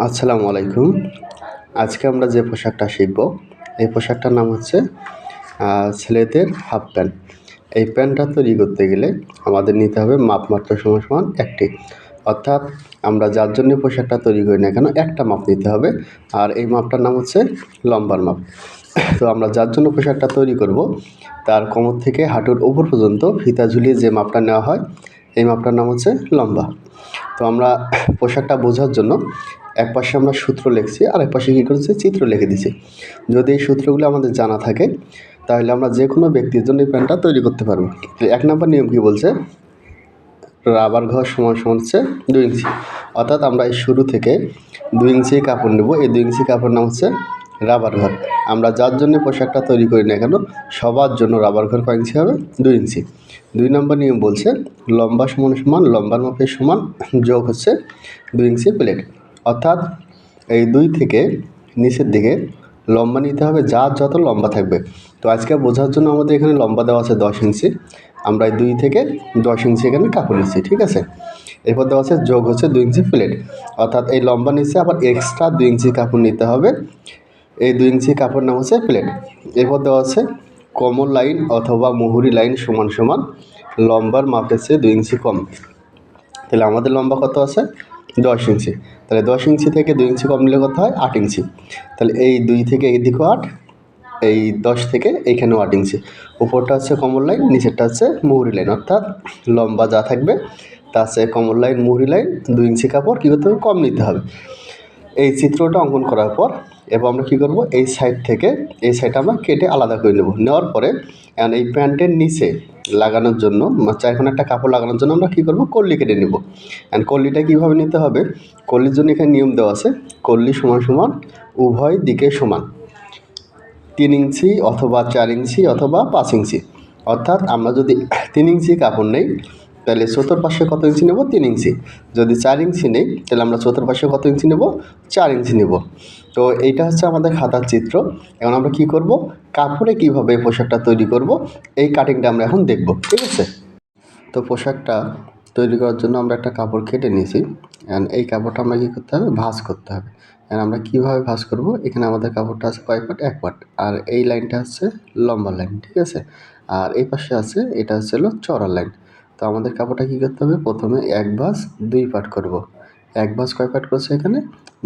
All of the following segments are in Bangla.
আসসালামু আলাইকুম। আজকে আমরা যে পোশাকটা শিখব, এই পোশাকটার নাম হচ্ছে ছেলেদের হাফ প্যান্ট। এই প্যান্টটা তৈরি করতে গেলে আমাদের নিতে হবে মাপমাত্রা সমান ১টি। অর্থাৎ আমরা যার জন্য পোশাকটা তৈরি করি না কেন একটা মাপ নিতে হবে, আর এই মাপটার নাম হচ্ছে লম্বার মাপ। তো আমরা যার জন্য পোশাকটা তৈরি করব, তার কোমর থেকে হাঁটুর উপর পর্যন্ত ফিতা ঝুলিয়ে যে মাপটা নেওয়া হয়, এই মাপটার নাম হচ্ছে লম্বা। তো আমরা পোশাকটা বোঝার জন্য একপাশে আমরা সূত্র লিখছি, আর একপাশে কী করেছি, চিত্র লিখে দিছি। যদি এই সূত্রগুলো আমাদের জানা থাকে, তাহলে আমরা যে কোনো ব্যক্তির জন্য এই প্যান্টটা তৈরি করতে পারবো। ১ নম্বর নিয়ম কী বলছে, রাবার ঘর সমান হচ্ছে ২ ইঞ্চি। অর্থাৎ আমরা এই শুরু থেকে ২ ইঞ্চি কাপড় নেব। এই ২ ইঞ্চি কাপড় নাম হচ্ছে রাবার ঘর। আমরা যার জন্য পোশাকটা তৈরি করি না কেন, সবার জন্য রাবার ঘর কয় ইঞ্চি হবে? ২ ইঞ্চি। ২ নম্বর নিয়ম বলছে লম্বা সমান লম্বার মাপের সমান যোগ হচ্ছে ২ ইঞ্চি প্লেট। অর্থাৎ এই ২ থেকে নিচের দিকে লম্বা নিতে হবে, যার যত লম্বা থাকবে। তো আজকে বোঝার জন্য আমাদের এখানে লম্বা দেওয়া আছে ১০ ইঞ্চি। আমরা এই ২ থেকে ১০ ইঞ্চি এখানে কাপড় নিচ্ছি, ঠিক আছে। এরপর দেওয়া আছে যোগ হচ্ছে ২ ইঞ্চি প্লেট। অর্থাৎ এই লম্বা নিচে আবার এক্সট্রা ২ ইঞ্চি কাপড় নিতে হবে। এই ২ ইঞ্চি কাপড় নাম হচ্ছে প্লেট। এরপর দেওয়া আছে কোমর লাইন অথবা মুহুরি লাইন সমান লম্বার মাপের চেয়ে ২ ইঞ্চি কম। তাহলে আমাদের লম্বা কত আছে? ১০ ইঞ্চি। তাহলে ১০ ইঞ্চি থেকে ২ ইঞ্চি কম নিলে কত হয়? ৮ ইঞ্চি। তাহলে এই ২ থেকে এই দিকেও ৮, এই ১০ থেকে এইখানেও ৮ ইঞ্চি। উপরটা হচ্ছে কোমর লাইন, নিচেরটা হচ্ছে মুহুরি লাইন। অর্থাৎ লম্বা যা থাকবে তার চেয়ে কোমর লাইন, মুহুরি লাইন ২ ইঞ্চি কাপড় কী করতে হবে? কম নিতে হবে। এই চিত্রটা অঙ্কন করার পর এবার আমরা কী করব, এই সাইড থেকে এই সাইডটা আমরা কেটে আলাদা করে নেব। নেওয়ার পরে এখন এই প্যান্টের নিচে লাগানোর জন্য, চারখানে একটা কাপড় লাগানোর জন্য আমরা কী করব, কল্লি কেটে নেব। এখন কল্লিটা কীভাবে নিতে হবে, কল্লির জন্য এখানে নিয়ম দেওয়া আছে, কল্লি সমান উভয় দিকে সমান ৩ ইঞ্চি অথবা ৪ ইঞ্চি অথবা ৫ ইঞ্চি। অর্থাৎ আমরা যদি ৩ ইঞ্চি কাপড় নেই, তাহলে চতুর্পাশে কত ইঞ্চি নেব? ৩ ইঞ্চি। যদি ৪ ইঞ্চি নেই, তাহলে আমরা চতুর্পাশে কত ইঞ্চি নেব? ৪ ইঞ্চি নেব। তো এইটা হচ্ছে আমাদের খাতার চিত্র। এখন আমরা কী করব, কাপড়ে কীভাবে পোশাকটা তৈরি করব, এই কাটিংটা আমরা এখন দেখব, ঠিক আছে। তো পোশাকটা তৈরি করার জন্য আমরা একটা কাপড় কেটে নিয়েছি। অ্যান্ড এই কাপড়টা আমরা কী করতে হবে? ভাঁজ করতে হবে। অ্যান্ড আমরা কীভাবে ভাঁজ করব, এখানে আমাদের কাপড়টা আছে কয় পাট? ১ পাট। আর এই লাইনটা হচ্ছে লম্বা লাইন, ঠিক আছে। আর এই পাশে আছে, এটা হচ্ছে হলো চওড়া লাইন। তো আমাদের কাপড়টা কী করতে হবে, প্রথমে ১ ভাঁজ ২ পাট করব। ১ ভাঁজ কয় পাট করছে এখানে?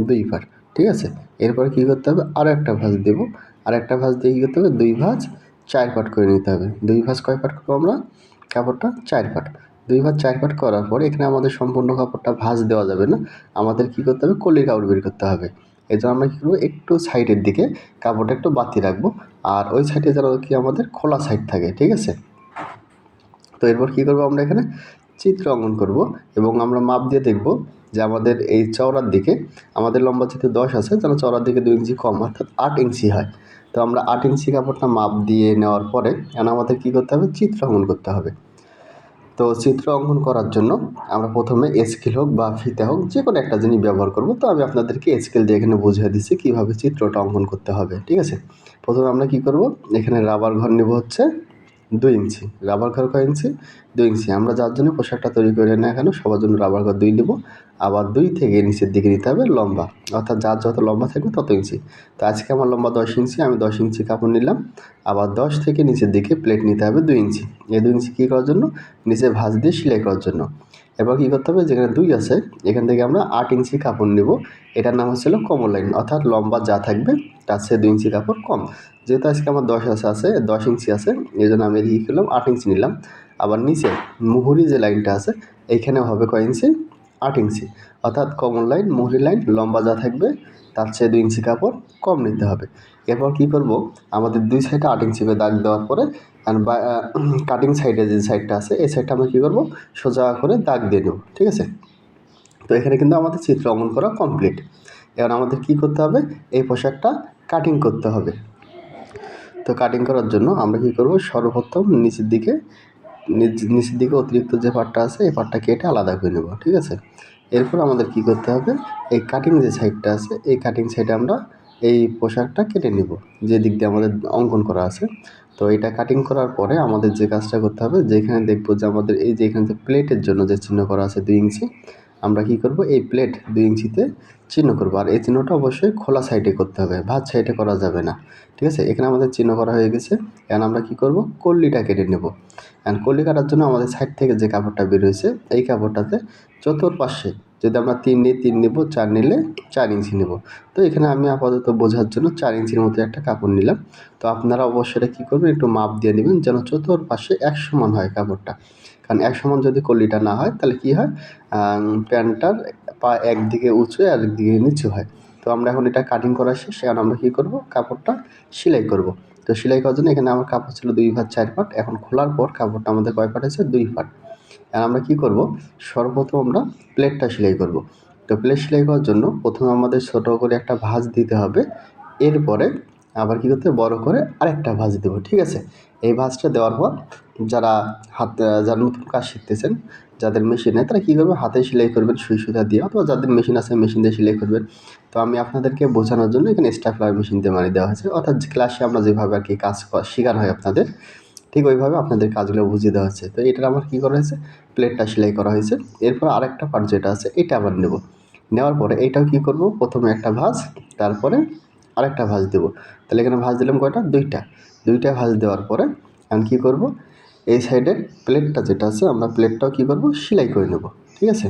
২ পাট, ঠিক আছে। এরপরে কী করতে হবে, আরও একটা ভাঁজ দেব। আর একটা ভাঁজ দিয়ে কী করতে হবে, ২ ভাঁজ ৪ পাট করে নিতে হবে। ২ ভাঁজ কয় পাট করবো আমরা? কাপড়টা ৪ পাট। ২ ভাঁজ ৪ পাট করার পর এখানে আমাদের সম্পূর্ণ কাপড়টা ভাঁজ দেওয়া যাবে না। আমাদের কী করতে হবে, কলির কাপড় বের করতে হবে। এই জন্য আমরা কী করবো, একটু সাইডের দিকে কাপড়টা একটু বাতি রাখবো। আর ওই সাইডে যেন কি আমাদের খোলা সাইড থাকে, ঠিক আছে। তো এরপর কী করবো, আমরা এখানে চিত্র অঙ্কন করব এবং আমরা মাপ দিয়ে দেখব যে আমাদের এই চওড়ার দিকে আমাদের লম্বা যেহেতু ১০ আছে, যেন চওড়ার দিকে ২ ইঞ্চি কম, অর্থাৎ ৮ ইঞ্চি হয়। তো আমরা ৮ ইঞ্চি কাপড়টা মাপ দিয়ে নেওয়ার পরে এখন আমাদের কী করতে হবে, চিত্র অঙ্কন করতে হবে। তো চিত্র অঙ্কন করার জন্য আমরা প্রথমে স্কেল হোক বা ফিতা হোক, যে কোনো একটা জিনিস ব্যবহার করব। তো আমি আপনাদেরকে স্কেল দিয়ে এখানে বুঝিয়ে দিচ্ছি কীভাবে চিত্রটা অঙ্কন করতে হবে, ঠিক আছে। প্রথমে আমরা কী করব, এখানে রাবার ঘর নেব হচ্ছে ২ ইঞ্চি। রাবার ঘর কয় ইঞ্চি? ২ ইঞ্চি। আমরা যার জন্য পোশাকটা তৈরি করি না কেন, সবার জন্য রাবার ঘর ২ নেব। আবার ২ থেকে নিচের দিকে নিতে হবে লম্বা, অর্থাৎ যার যত লম্বা থাকবে তত ইঞ্চি। তো আজকে আমার লম্বা ১০ ইঞ্চি, আমি ১০ ইঞ্চি কাপড় নিলাম। আবার ১০ থেকে নিচের দিকে প্লেট নিতে হবে ২ ইঞ্চি। এই ২ ইঞ্চি কী করার জন্য, নিচে ভাঁজ দিয়ে সেলাই করার জন্য। এবার কী করতে হবে, যেখানে ২ আছে এখান থেকে আমরা ৮ ইঞ্চি কাপড় নেব। এটার নাম হচ্ছিল কোমর লাইন, অর্থাৎ লম্বা যা থাকবে তার চেয়ে ২ ইঞ্চি কাপড় কম। যেহেতু আজকে আমার ১০ ইঞ্চি আছে, এই জন্য আমি এদিকে করলাম ৮ ইঞ্চি নিলাম। আবার নিচে মুহুরি যে লাইনটা আছে, এইখানেও হবে কয় ইঞ্চি? ৮ ইঞ্চি। অর্থাৎ কোমর লাইন, মুহুরি লাইন লম্বা যা থাকবে তার চেয়ে ২ ইঞ্চি কাপড় কম নিতে হবে। এরপর কী করব, আমাদের ২ সাইডে ৮ ইঞ্চি করে দাগ দেওয়ার পরে কাটিং সাইডে যে সাইডটা আছে, এই সাইডটা আমরা কী করব, সোজা করে দাগ দিয়ে নেব, ঠিক আছে। তো এখানে কিন্তু আমাদের চিত্র অঙ্কন করা কমপ্লিট। এবার আমাদের কী করতে হবে, এই পোশাকটা কাটিং করতে হবে। তো কাটিং করার জন্য আমরা কী করব, সর্বপ্রথম নিচের দিকে অতিরিক্ত যে পার্টটা আছে এই পার্টটা কেটে আলাদা করে নেব, ঠিক আছে। এরপর আমাদের কী করতে হবে, এই কাটিং যে সাইডটা আছে এই কাটিং সাইডে আমরা এই পোশাকটা কেটে নেব, যে দিক দিয়ে আমাদের অঙ্কন করা আছে। তো এটা কাটিং করার পরে আমাদের যে কাজটা করতে হবে, যেখানে দেখব যে আমাদের এই যে এখানে যে প্লেটের জন্য যে চিহ্ন করা আছে ২ ইঞ্চি, আমরা কি করব, এই প্লেট 2 ইঞ্চিতে চিহ্ন করব। আর এই চিহ্নটা অবশ্যই খোলা সাইডে করতে হবে, ভাঁজ সাইডে করা যাবে না। ঠিক আছে, এখানে আমাদের চিহ্ন করা হয়ে গেছে। এখন আমরা কি করব, কল্লিটা কেটে নেব। এখন কল্লি কাটার জন্য আমাদের সাইড থেকে যে কাপড়টা বের হয়েছে এই কাপড়টাতে চতুর্পাশে যদি আমরা 3 নিই 3 নেব, 4 নিলে 4 ইঞ্চি নেব। তো এখানে আমি আপাতত বোঝার জন্য 4 ইঞ্চির মতো একটা কাপড় নিলাম। তো আপনারা অবশ্যই এটা কী করবেন, একটু মাপ দিয়ে নেবেন যেন চতুর্পাশে এক সমান হয় কাপড়টা। কারণ এক সমান যদি কল্লিটা না হয় তাহলে কী হয়, প্যান্টটার পা একদিকে উঁচু আর একদিকে নিচু হয়। তো আমরা এখন এটা কাটিং করা শেষ। এখন আমরা কী করব, কাপড়টা সেলাই করব। তো সেলাই করার জন্য এখানে আমার কাপড় ছিল 2 ভাঁজ 4 পাট। এখন খোলার পর কাপড়টা আমাদের কয় পাট আছে, 2 পাট। আর আমরা কী করব, সর্বপ্রথম আমরা প্লেটটা সেলাই করব। তো প্লেট সেলাই করার জন্য প্রথমে আমাদের ছোটো করে একটা ভাঁজ দিতে হবে। এরপরে আবার কী করতে হবে, বড় করে আরেকটা ভাঁজ দেবো। ঠিক আছে, এই ভাঁজটা দেওয়ার পর যারা যারা নতুন কাজ শিখতেছেন, যাদের মেশিন নেই তারা কী করবে, হাতে সেলাই করবেন সুই সুতা দিয়ে, অথবা যাদের মেশিন আছে মেশিন দিয়ে সেলাই করবেন। তো আমি আপনাদেরকে বোঝানোর জন্য এখানে স্টাফলার মেশিন দিয়ে মারি দেওয়া হয়েছে, অর্থাৎ ক্লাসে আমরা যেভাবে আর কি কাজ শেখানো হয় আপনাদের, ঠিক ওইভাবে আপনাদের কাজগুলো বুঝিয়ে দেওয়া হচ্ছে। তো এটার আমার কী করা হয়েছে, প্লেটটা সেলাই করা হয়েছে। এরপর আরেকটা পার্ট যেটা আছে এটা আবার নেব। নেওয়ার পরে এইটাও কী করব, প্রথমে একটা ভাঁজ, তারপরে আরেকটা ভাঁজ দেবো। তাহলে এখানে ভাঁজ দিলাম কয়টা, 2টা ভাঁজ দেওয়ার পরে আমি কী করব, এই সাইডের প্লেটটা যেটা আছে আমরা প্লেটটাও কী করব, সেলাই করে নেব। ঠিক আছে,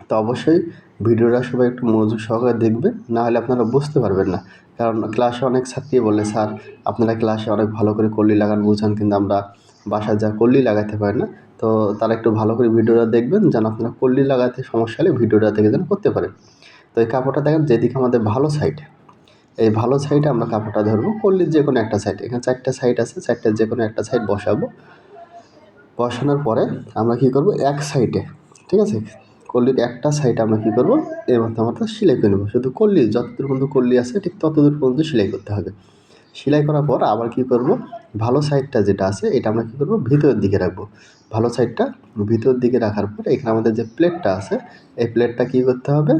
তো অবশ্যই ভিডিওটা সবাই একটু মনোযোগ সহকারে দেখবেন, না হলে আপনারা বুঝতে পারবেন না। কারণ ক্লাসে অনেক ছাত্রী বলে, স্যার আপনারা ক্লাসে অনেক ভালো করে কল্লি লাগান বোঝান, কিন্তু আমরা বাসায় যা কল্লি লাগাতে পারি না। তো তারা একটু ভালো করে ভিডিওটা দেখবেন, যেন আপনারা কল্লি লাগাতে সমস্যা হলে ভিডিওটা থেকে যেন করতে পারেন। তো এই কাপড়টা দেখেন যেদিকে আমাদের ভালো সাইড, এই ভালো সাইডে আমরা কাপড়টা ধরবো, কল্লির যে কোনো একটা সাইড, এখানে 4টা সাইড আছে, 4টার যে কোনো একটা সাইড বসাবো। বসানোর পরে আমরা কী করব, এক সাইডে, ঠিক আছে, কল্লির একটা সাইড আমরা কী করব, এর মাথা সেলাই করে নেব। শুধু কল্লি যতদূর পর্যন্ত কল্লি আছে ঠিক ততদূর পর্যন্ত সেলাই করতে হবে। সেলাই করার পর আবার কী করব, ভালো সাইডটা যেটা আছে এটা আমরা কী করব, ভিতরের দিকে রাখবো। ভালো সাইডটা ভিতরের দিকে রাখার পর এখানে আমাদের যে প্লেটটা আছে এই প্লেটটা কী করতে হবে,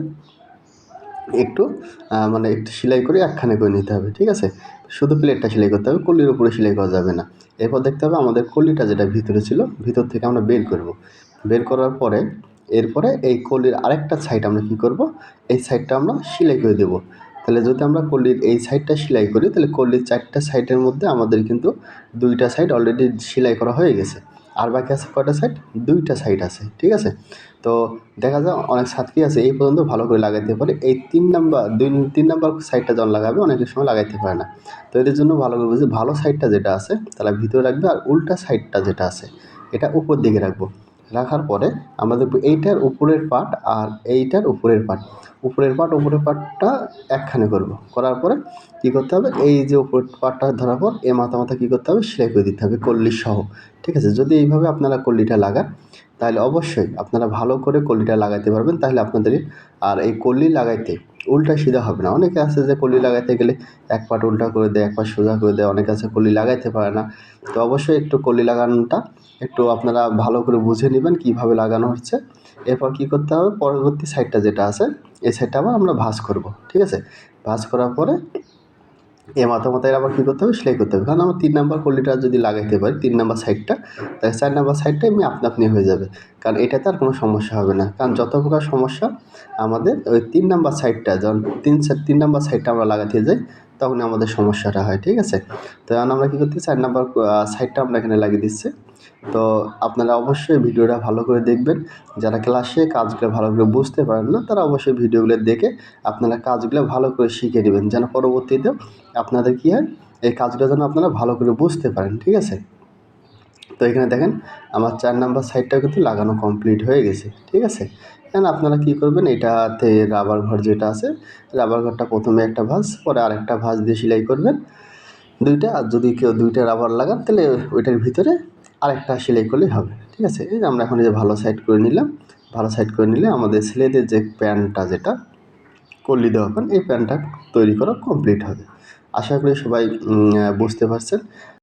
একটু মানে একটু সেলাই করে একখানে করে নিতে হবে। ঠিক আছে, শুধু প্লেটটা সেলাই করতে হবে, কল্লির উপরে সেলাই করা যাবে না। এরপর দেখতে হবে আমাদের কল্লিটা যেটা ভিতরে ছিল, ভিতর থেকে আমরা বের করব। বের করার পরে এরপরে এই কল্লির আরেকটা সাইড আমরা কী করব, এই সাইডটা আমরা সেলাই করে দেবো। তাহলে যদি আমরা কল্লির এই সাইডটা সেলাই করি তাহলে কল্লির 4টা সাইডের মধ্যে আমাদের কিন্তু 2টা সাইড অলরেডি সেলাই করা হয়ে গেছে। আর বাকি আছে কয়টা সাইড, 2টা সাইড আছে। ঠিক আছে, তো দেখা যায় অনেক ছাত্রী আছে এই পর্যন্ত ভালো করে লাগাইতে পারে, এই 3 নাম্বার সাইডটা যখন লাগাবে অনেকের সময় লাগাইতে পারে না। তো এদের জন্য ভালো করে বুঝি, ভালো সাইডটা যেটা আছে তারা ভিতরে রাখবে, আর উল্টা সাইডটা যেটা আছে এটা উপর দিকে রাখবো। রাখার পরে আমরা দেখব এইটার উপরের পার্ট আর এইটার উপরের পার্টটা একখানে করব। করার পরে কী করতে হবে, এই যে উপরের পার্টটা ধরার পর এ মাথা কী করতে হবে, সেলাই করে দিতে হবে কল্লি সহ। ঠিক আছে, যদি এইভাবে আপনারা কল্লিটা লাগান তাহলে অবশ্যই আপনারা ভালো করে কল্লিটা লাগাইতে পারবেন। তাহলে আপনাদের আর এই কল্লি লাগাইতে উল্টা সিধা হবে না। অনেকে আছে যে কল্লি লাগাইতে গেলে এক পাট উল্টা করে দেয়, এক পাট সোজা করে দেয়, অনেকে আছে কল্লি লাগাইতে পারে না। তো অবশ্যই একটু কল্লি লাগানোটা একটু আপনারা ভালো করে বুঝে নেবেন কীভাবে লাগানো হচ্ছে। এরপর কী করতে হবে, পরবর্তী সাইডটা যেটা আছে এই সাইডটা আবার আমরা ভাঁজ করব। ঠিক আছে, ভাঁজ করার পরে এ মাথায় আবার কী করতে হবে, সেলাই করতে হবে। কারণ আমরা 3 নাম্বার কল্লিটা যদি লাগাইতে পারি 3 নাম্বার সাইডটা, তাহলে 4 নাম্বার সাইডটা এমনি আপনা হয়ে যাবে। কারণ এটাতে আর কোনো সমস্যা হবে না। কারণ যত প্রকার সমস্যা আমাদের ওই 3 নাম্বার সাইডটা, যখন 3 নাম্বার সাইডটা আমরা লাগাতে যাই তখনই আমাদের সমস্যাটা হয়। ঠিক আছে, তো এখন আমরা কী করতেছি, 4 নাম্বার সাইডটা আমরা এখানে লাগিয়ে দিচ্ছি। তো আপনারা অবশ্যই ভিডিওটা ভালো করে দেখবেন। যারা ক্লাসে কাজগুলো ভালো করে বুঝতে পারেন না তারা অবশ্যই ভিডিওগুলো দেখে আপনারা কাজগুলো ভালো করে শিখে নেবেন, যেন পরবর্তীতেও আপনাদের কী হয়, এই কাজগুলো যেন আপনারা ভালো করে বুঝতে পারেন। ঠিক আছে, তো এখানে দেখেন আমার 4 নাম্বার সাইডটাও কিন্তু লাগানো কমপ্লিট হয়ে গেছে। ঠিক আছে, এখন আপনারা কী করবেন, এটাতে রাবার ঘর যেটা আছে রাবার ঘরটা প্রথমে একটা ভাঁজ, পরে আরেকটা ভাঁজ দিয়ে সেলাই করবেন 2টা। আর যদি কেউ 2টা রাবার লাগান তাহলে ওইটার ভিতরে আরেকটা সেলাই করলেই হবে। ঠিক আছে, এই যে আমরা এখন এই যে ভালো সাইড করে নিলাম। ভালো সাইড করে নিলে আমাদের ছেলেদের যে প্যান্টটা যেটা কল্লি দেওয়া প্যান্ট, এই প্যান্টটা তৈরি করা কমপ্লিট হবে। আশা করি সবাই বুঝতে পারছেন।